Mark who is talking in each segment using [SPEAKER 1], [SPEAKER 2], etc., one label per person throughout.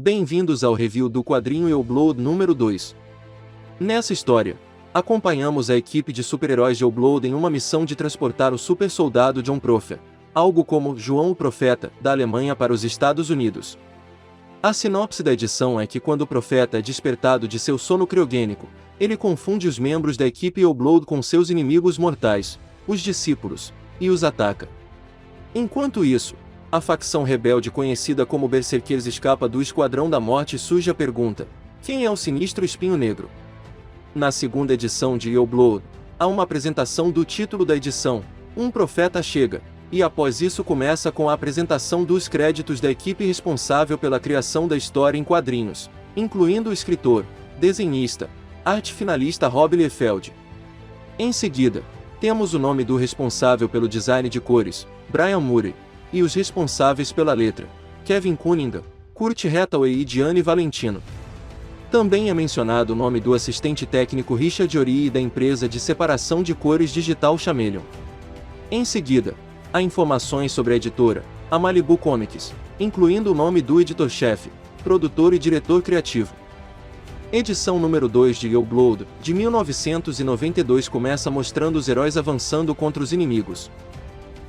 [SPEAKER 1] Bem-vindos ao review do quadrinho Eoblood número 2. Nessa história, acompanhamos a equipe de super-heróis de Eoblood em uma missão de transportar o super-soldado John Profeta, algo como João o Profeta, da Alemanha para os Estados Unidos. A sinopse da edição é que quando o Profeta é despertado de seu sono criogênico, ele confunde os membros da equipe Eoblood com seus inimigos mortais, os discípulos, e os ataca. Enquanto isso, a facção rebelde conhecida como Berserkers escapa do Esquadrão da Morte e surge a pergunta: quem é o sinistro Espinho Negro? Na segunda edição de Eoblood, há uma apresentação do título da edição, Um Profeta Chega, e após isso começa com a apresentação dos créditos da equipe responsável pela criação da história em quadrinhos, incluindo o escritor, desenhista, arte finalista Rob Liefeld. Em seguida, temos o nome do responsável pelo design de cores, Brian Murray, e os responsáveis pela letra, Kevin Cunningham, Kurt Hathaway e Gianni Valentino. Também é mencionado o nome do assistente técnico Richard Ori e da empresa de separação de cores digital Chameleon. Em seguida, há informações sobre a editora, a Malibu Comics, incluindo o nome do editor-chefe, produtor e diretor criativo. Edição número 2 de Eoblood, de 1992 começa mostrando os heróis avançando contra os inimigos.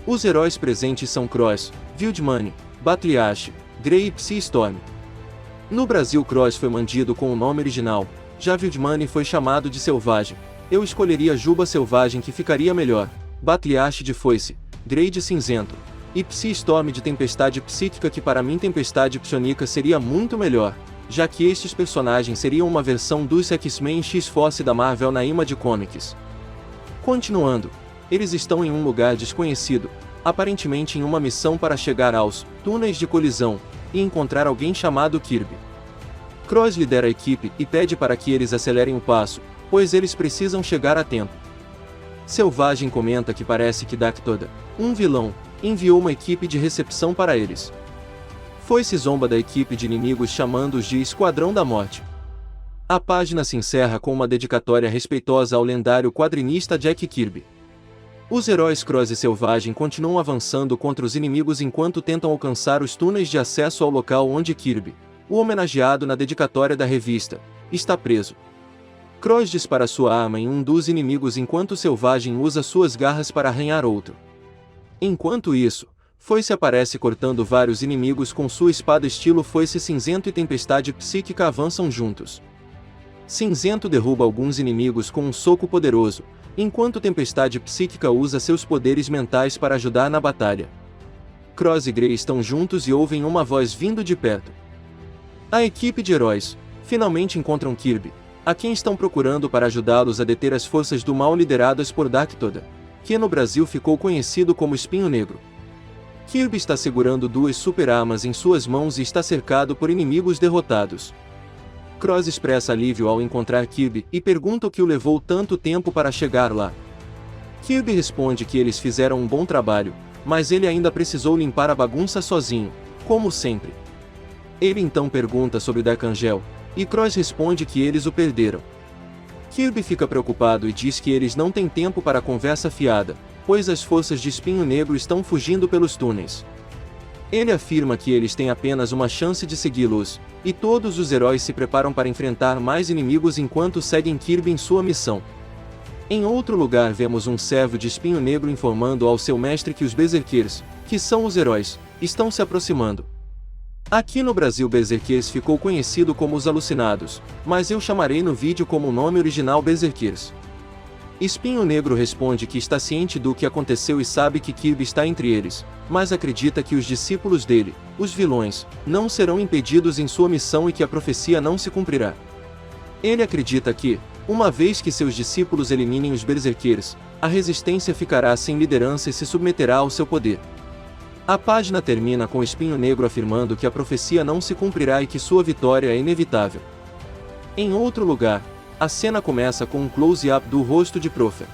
[SPEAKER 1] Os heróis presentes são Cross, Wildman, Batriache, Grey e Psy-Storm. No Brasil Cross foi mantido com o nome original, já Wildman foi chamado de Selvagem. Eu escolheria Juba Selvagem que ficaria melhor, Batriache de Foice, Grey de Cinzento, e Psy-Storm de Tempestade Psíquica que para mim Tempestade Psionica seria muito melhor, já que estes personagens seriam uma versão dos X-Men X-Force da Marvel na Image Comics. Continuando, eles estão em um lugar desconhecido, aparentemente em uma missão para chegar aos túneis de colisão e encontrar alguém chamado Kirby. Cross lidera a equipe e pede para que eles acelerem o passo, pois eles precisam chegar a tempo. Selvagem comenta que parece que Daktoda, um vilão, enviou uma equipe de recepção para eles. Foice zomba da equipe de inimigos chamando-os de Esquadrão da Morte. A página se encerra com uma dedicatória respeitosa ao lendário quadrinista Jack Kirby. Os heróis Cross e Selvagem continuam avançando contra os inimigos enquanto tentam alcançar os túneis de acesso ao local onde Kirby, o homenageado na dedicatória da revista, está preso. Cross dispara sua arma em um dos inimigos enquanto Selvagem usa suas garras para arranhar outro. Enquanto isso, Foice aparece cortando vários inimigos com sua espada estilo Foice Cinzento e Tempestade Psíquica avançam juntos. Cinzento derruba alguns inimigos com um soco poderoso, enquanto Tempestade Psíquica usa seus poderes mentais para ajudar na batalha. Cross e Grey estão juntos e ouvem uma voz vindo de perto. A equipe de heróis finalmente encontram Kirby, a quem estão procurando para ajudá-los a deter as forças do mal lideradas por Daktoda, que no Brasil ficou conhecido como Espinho Negro. Kirby está segurando duas super-armas em suas mãos e está cercado por inimigos derrotados. Cross expressa alívio ao encontrar Kirby e pergunta o que o levou tanto tempo para chegar lá. Kirby responde que eles fizeram um bom trabalho, mas ele ainda precisou limpar a bagunça sozinho, como sempre. Ele então pergunta sobre Dark Angel, e Cross responde que eles o perderam. Kirby fica preocupado e diz que eles não têm tempo para conversa fiada, pois as forças de Espinho Negro estão fugindo pelos túneis. Ele afirma que eles têm apenas uma chance de segui-los, e todos os heróis se preparam para enfrentar mais inimigos enquanto seguem Kirby em sua missão. Em outro lugar vemos um servo de Espinho Negro informando ao seu mestre que os Berserkers, que são os heróis, estão se aproximando. Aqui no Brasil Berserkers ficou conhecido como os Alucinados, mas eu chamarei no vídeo como o nome original Berserkers. Espinho Negro responde que está ciente do que aconteceu e sabe que Kirby está entre eles, mas acredita que os discípulos dele, os vilões, não serão impedidos em sua missão e que a profecia não se cumprirá. Ele acredita que, uma vez que seus discípulos eliminem os Berserkers, a resistência ficará sem liderança e se submeterá ao seu poder. A página termina com Espinho Negro afirmando que a profecia não se cumprirá e que sua vitória é inevitável. Em outro lugar, a cena começa com um close-up do rosto de Profeta.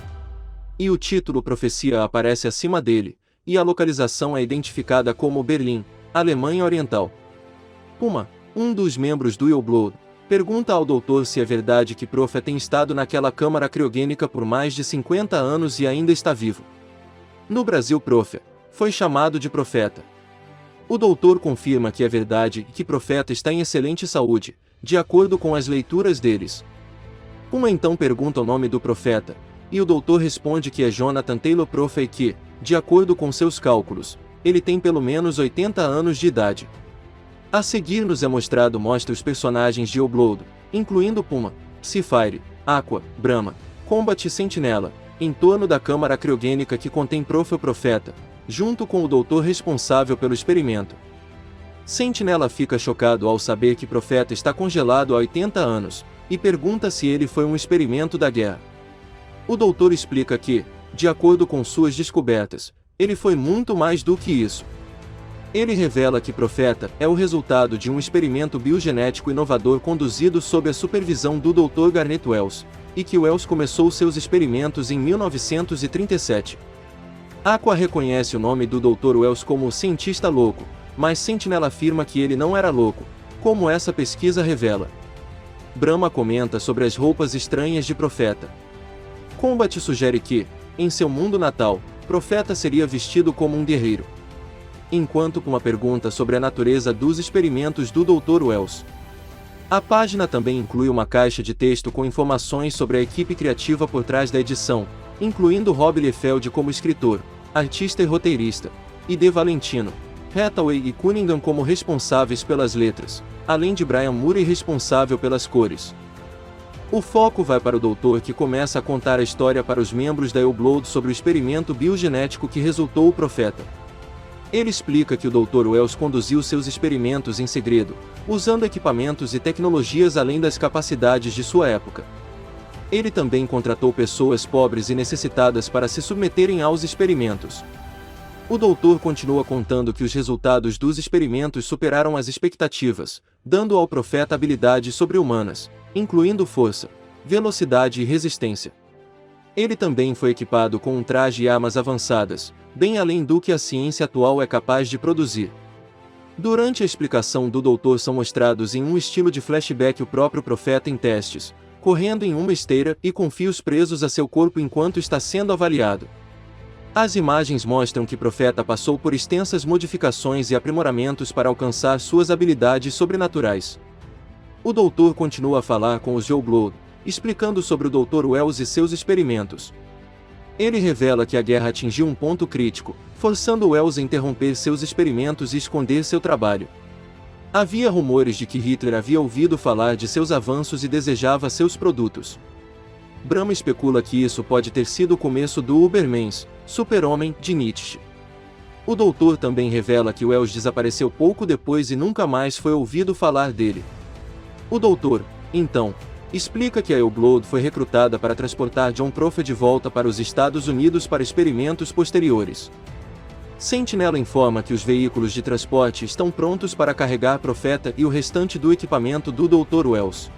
[SPEAKER 1] E o título Profecia aparece acima dele, e a localização é identificada como Berlim, Alemanha Oriental. Puma, um dos membros do Eoblood, pergunta ao doutor se é verdade que Profeta tem estado naquela câmara criogênica por mais de 50 anos e ainda está vivo. No Brasil Profeta foi chamado de Profeta. O doutor confirma que é verdade e que Profeta está em excelente saúde, de acordo com as leituras deles. Puma então pergunta o nome do profeta, e o doutor responde que é Jonathan Taylor Profe e que, de acordo com seus cálculos, ele tem pelo menos 80 anos de idade. A seguir nos é mostrado os personagens de Obload, incluindo Puma, Seafire, Aqua, Brahma, Combat e Sentinela, em torno da câmara criogênica que contém Profe o Profeta, junto com o doutor responsável pelo experimento. Sentinela fica chocado ao saber que Profeta está congelado há 80 anos, e pergunta se ele foi um experimento da guerra. O doutor explica que, de acordo com suas descobertas, ele foi muito mais do que isso. Ele revela que Profeta é o resultado de um experimento biogenético inovador conduzido sob a supervisão do Dr. Garnet Wells, e que Wells começou seus experimentos em 1937. Aqua reconhece o nome do Dr. Wells como o cientista louco, mas Sentinela afirma que ele não era louco, como essa pesquisa revela. Brahma comenta sobre as roupas estranhas de Profeta. Combat sugere que, em seu mundo natal, Profeta seria vestido como um guerreiro. Enquanto Puma pergunta sobre a natureza dos experimentos do Dr. Wells. A página também inclui uma caixa de texto com informações sobre a equipe criativa por trás da edição, incluindo Rob Liefeld como escritor, artista e roteirista, e De Valentino, Hathaway e Cunningham como responsáveis pelas letras, além de Brian Murray responsável pelas cores. O foco vai para o doutor que começa a contar a história para os membros da Obload sobre o experimento biogenético que resultou o Profeta. Ele explica que o Dr. Wells conduziu seus experimentos em segredo, usando equipamentos e tecnologias além das capacidades de sua época. Ele também contratou pessoas pobres e necessitadas para se submeterem aos experimentos. O doutor continua contando que os resultados dos experimentos superaram as expectativas, dando ao Profeta habilidades sobre-humanas, incluindo força, velocidade e resistência. Ele também foi equipado com um traje e armas avançadas, bem além do que a ciência atual é capaz de produzir. Durante a explicação do doutor são mostrados em um estilo de flashback o próprio Profeta em testes, correndo em uma esteira e com fios presos a seu corpo enquanto está sendo avaliado. As imagens mostram que Profeta passou por extensas modificações e aprimoramentos para alcançar suas habilidades sobrenaturais. O doutor continua a falar com os de Obload, explicando sobre o Dr. Wells e seus experimentos. Ele revela que a guerra atingiu um ponto crítico, forçando Wells a interromper seus experimentos e esconder seu trabalho. Havia rumores de que Hitler havia ouvido falar de seus avanços e desejava seus produtos. Brahma especula que isso pode ter sido o começo do Ubermensch, Super-Homem, de Nietzsche. O doutor também revela que Wells desapareceu pouco depois e nunca mais foi ouvido falar dele. O doutor, então, explica que a Obload foi recrutada para transportar John Profe de volta para os Estados Unidos para experimentos posteriores. Sentinela informa que os veículos de transporte estão prontos para carregar Profeta e o restante do equipamento do Dr. Wells.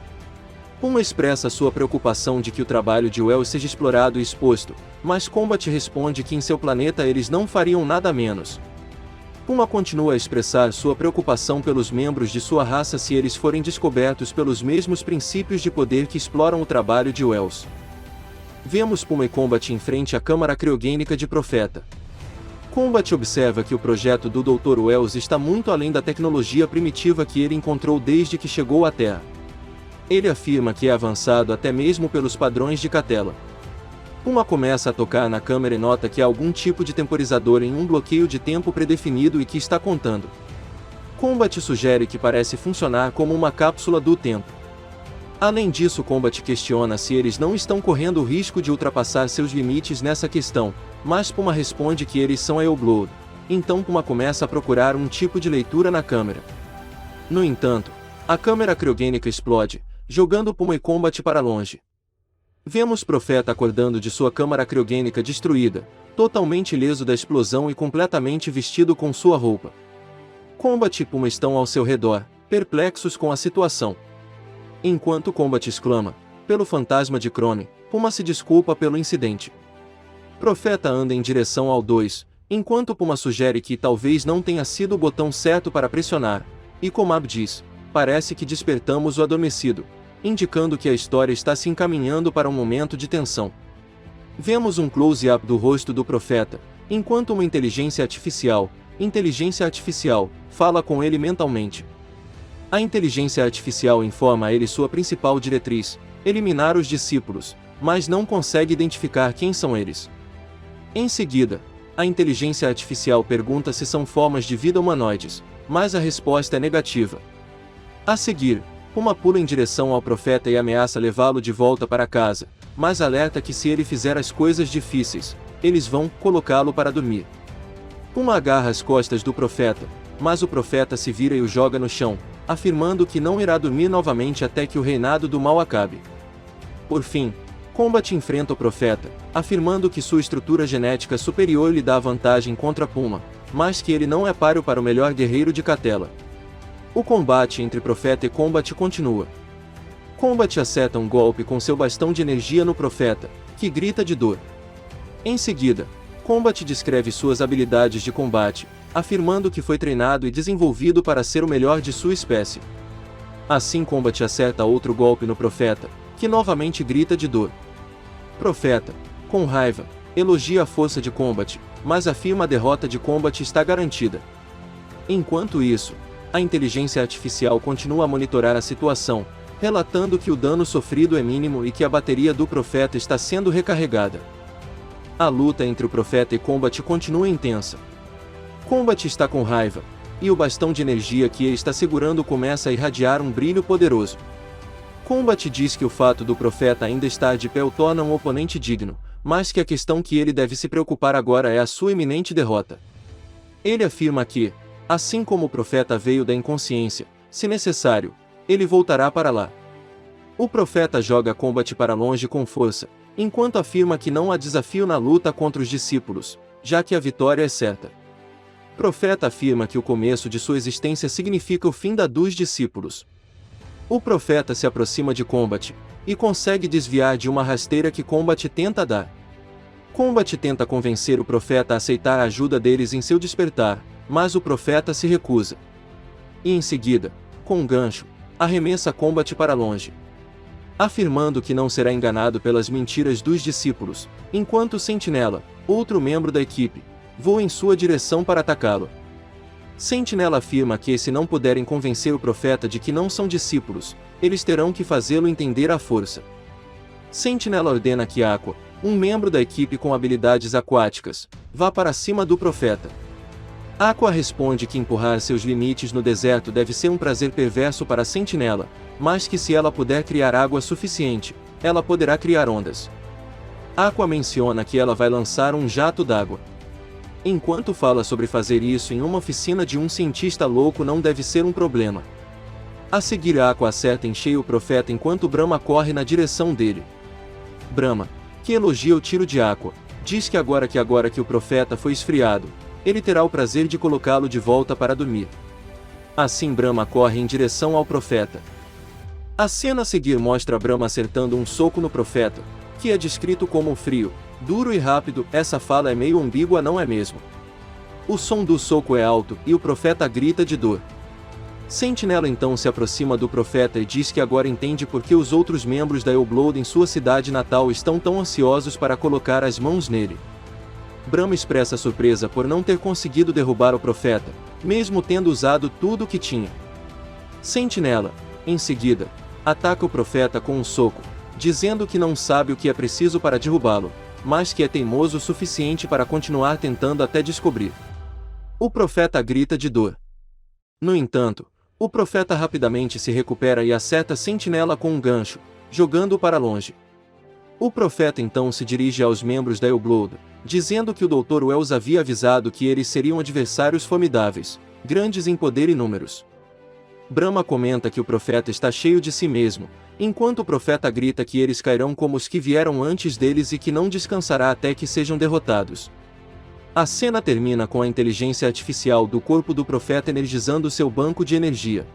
[SPEAKER 1] Puma expressa sua preocupação de que o trabalho de Wells seja explorado e exposto, mas Combat responde que em seu planeta eles não fariam nada menos. Puma continua a expressar sua preocupação pelos membros de sua raça se eles forem descobertos pelos mesmos princípios de poder que exploram o trabalho de Wells. Vemos Puma e Combat em frente à câmara criogênica de Profeta. Combat observa que o projeto do Dr. Wells está muito além da tecnologia primitiva que ele encontrou desde que chegou à Terra. Ele afirma que é avançado até mesmo pelos padrões de Catella. Puma começa a tocar na câmera e nota que há algum tipo de temporizador em um bloqueio de tempo predefinido e que está contando. Combat sugere que parece funcionar como uma cápsula do tempo. Além disso, Combat questiona se eles não estão correndo o risco de ultrapassar seus limites nessa questão, mas Puma responde que eles são a Obload. Então Puma começa a procurar um tipo de leitura na câmera. No entanto, a câmera criogênica explode, jogando Puma e Combat para longe. Vemos Profeta acordando de sua câmara criogênica destruída, totalmente ileso da explosão e completamente vestido com sua roupa. Combat e Puma estão ao seu redor, perplexos com a situação. Enquanto Combat exclama, pelo fantasma de Crone, Puma se desculpa pelo incidente. Profeta anda em direção ao 2, enquanto Puma sugere que talvez não tenha sido o botão certo para pressionar, e Comab diz, parece que despertamos o adormecido, indicando que a história está se encaminhando para um momento de tensão. Vemos um close-up do rosto do Profeta, enquanto uma inteligência artificial, Inteligência artificial fala com ele mentalmente. A inteligência artificial informa a ele sua principal diretriz: eliminar os discípulos, mas não consegue identificar quem são eles. Em seguida, a inteligência artificial pergunta se são formas de vida humanoides, mas a resposta é negativa. A seguir, Puma pula em direção ao profeta e ameaça levá-lo de volta para casa, mas alerta que se ele fizer as coisas difíceis, eles vão colocá-lo para dormir. Puma agarra as costas do profeta, mas o profeta se vira e o joga no chão, afirmando que não irá dormir novamente até que o reinado do mal acabe. Por fim, Combat enfrenta o profeta, afirmando que sua estrutura genética superior lhe dá vantagem contra Puma, mas que ele não é páreo para o melhor guerreiro de Catella. O combate entre Profeta e Combat continua. Combat acerta um golpe com seu bastão de energia no Profeta, que grita de dor. Em seguida, Combat descreve suas habilidades de combate, afirmando que foi treinado e desenvolvido para ser o melhor de sua espécie. Assim Combat acerta outro golpe no Profeta, que novamente grita de dor. Profeta, com raiva, elogia a força de Combat, mas afirma a derrota de Combat está garantida. Enquanto isso, a inteligência artificial continua a monitorar a situação, relatando que o dano sofrido é mínimo e que a bateria do Profeta está sendo recarregada. A luta entre o Profeta e Combat continua intensa. Combat está com raiva, e o bastão de energia que ele está segurando começa a irradiar um brilho poderoso. Combat diz que o fato do Profeta ainda estar de pé o torna um oponente digno, mas que a questão que ele deve se preocupar agora é a sua iminente derrota. Ele afirma que, assim como o Profeta veio da inconsciência, se necessário, ele voltará para lá. O Profeta joga Combat para longe com força, enquanto afirma que não há desafio na luta contra os discípulos, já que a vitória é certa. Profeta afirma que o começo de sua existência significa o fim dos discípulos. O Profeta se aproxima de Combat, e consegue desviar de uma rasteira que Combat tenta dar. Combat tenta convencer o Profeta a aceitar a ajuda deles em seu despertar, mas o Profeta se recusa. E em seguida, com um gancho, arremessa Combat para longe, afirmando que não será enganado pelas mentiras dos discípulos, enquanto Sentinela, outro membro da equipe, voa em sua direção para atacá-lo. Sentinela afirma que se não puderem convencer o Profeta de que não são discípulos, eles terão que fazê-lo entender à força. Sentinela ordena que Aqua, um membro da equipe com habilidades aquáticas, vá para cima do Profeta. Aqua responde que empurrar seus limites no deserto deve ser um prazer perverso para Sentinela, mas que se ela puder criar água suficiente, ela poderá criar ondas. Aqua menciona que ela vai lançar um jato d'água. Enquanto fala sobre fazer isso em uma oficina de um cientista louco não deve ser um problema. A seguir Aqua acerta em cheio o Profeta enquanto Brahma corre na direção dele. Brahma, que elogia o tiro de Aqua, diz que agora que o Profeta foi esfriado, ele terá o prazer de colocá-lo de volta para dormir. Assim Brahma corre em direção ao Profeta. A cena a seguir mostra Brahma acertando um soco no Profeta, que é descrito como frio, duro e rápido. Essa fala é meio ambígua, não é mesmo? O som do soco é alto e o Profeta grita de dor. Sentinela então se aproxima do Profeta e diz que agora entende por que os outros membros da Eoblood em sua cidade natal estão tão ansiosos para colocar as mãos nele. Brahma expressa surpresa por não ter conseguido derrubar o Profeta, mesmo tendo usado tudo o que tinha. Sentinela, em seguida, ataca o Profeta com um soco, dizendo que não sabe o que é preciso para derrubá-lo, mas que é teimoso o suficiente para continuar tentando até descobrir. O Profeta grita de dor. No entanto, o Profeta rapidamente se recupera e acerta Sentinela com um gancho, jogando-o para longe. O Profeta então se dirige aos membros da Eoblood, dizendo que o Dr. Wells havia avisado que eles seriam adversários formidáveis, grandes em poder e números. Brahma comenta que o Profeta está cheio de si mesmo, enquanto o Profeta grita que eles cairão como os que vieram antes deles e que não descansará até que sejam derrotados. A cena termina com a inteligência artificial do corpo do Profeta energizando seu banco de energia.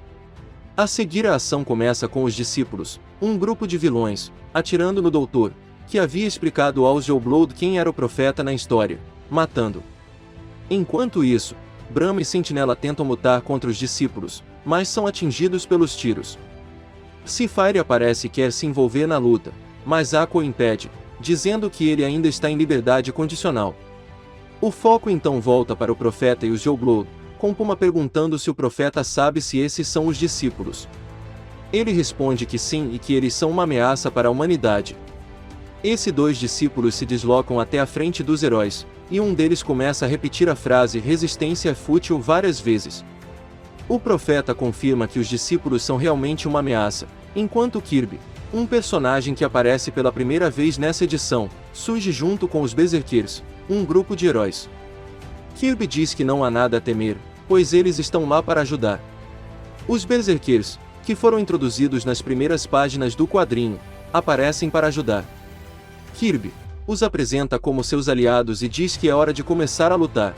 [SPEAKER 1] A seguir a ação começa com os discípulos, um grupo de vilões, atirando no Doutor, que havia explicado aos Eoblood quem era o Profeta na história, matando. Enquanto isso, Brahma e Sentinela tentam lutar contra os discípulos, mas são atingidos pelos tiros. Psyfire aparece e quer se envolver na luta, mas Aqua o impede, dizendo que ele ainda está em liberdade condicional. O foco então volta para o profeta e os Yogg-Blood, com Puma perguntando se o profeta sabe se esses são os discípulos. Ele responde que sim e que eles são uma ameaça para a humanidade. Esses dois discípulos se deslocam até a frente dos heróis, e um deles começa a repetir a frase "resistência é fútil" várias vezes. O profeta confirma que os discípulos são realmente uma ameaça, enquanto Kirby, um personagem que aparece pela primeira vez nessa edição, surge junto com os Berserkers, um grupo de heróis. Kirby diz que não há nada a temer, pois eles estão lá para ajudar. Os Berserkers, que foram introduzidos nas primeiras páginas do quadrinho, aparecem para ajudar. Kirby os apresenta como seus aliados e diz que é hora de começar a lutar.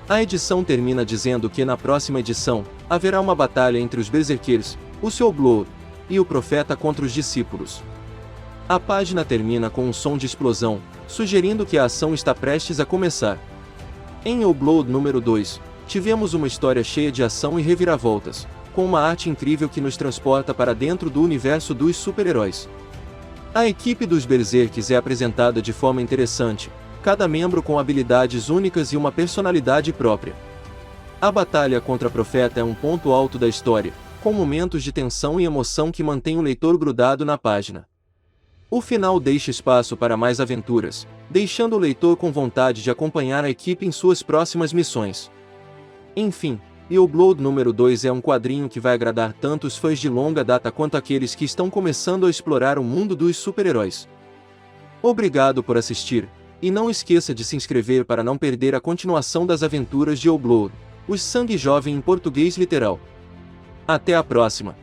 [SPEAKER 1] A edição termina dizendo que na próxima edição, haverá uma batalha entre os Berserkers, o Yogg-Blood, e o profeta contra os discípulos. A página termina com um som de explosão, sugerindo que a ação está prestes a começar. Em Yogg-Blood número 2, tivemos uma história cheia de ação e reviravoltas, com uma arte incrível que nos transporta para dentro do universo dos super-heróis. A equipe dos Berserkers é apresentada de forma interessante, cada membro com habilidades únicas e uma personalidade própria. A batalha contra o Profeta é um ponto alto da história, com momentos de tensão e emoção que mantêm o leitor grudado na página. O final deixa espaço para mais aventuras, deixando o leitor com vontade de acompanhar a equipe em suas próximas missões. Enfim, Yogg-Blood número 2 é um quadrinho que vai agradar tanto os fãs de longa data quanto aqueles que estão começando a explorar o mundo dos super-heróis. Obrigado por assistir, e não esqueça de se inscrever para não perder a continuação das aventuras de Yogg-Blood, o sangue jovem em português literal. Até a próxima!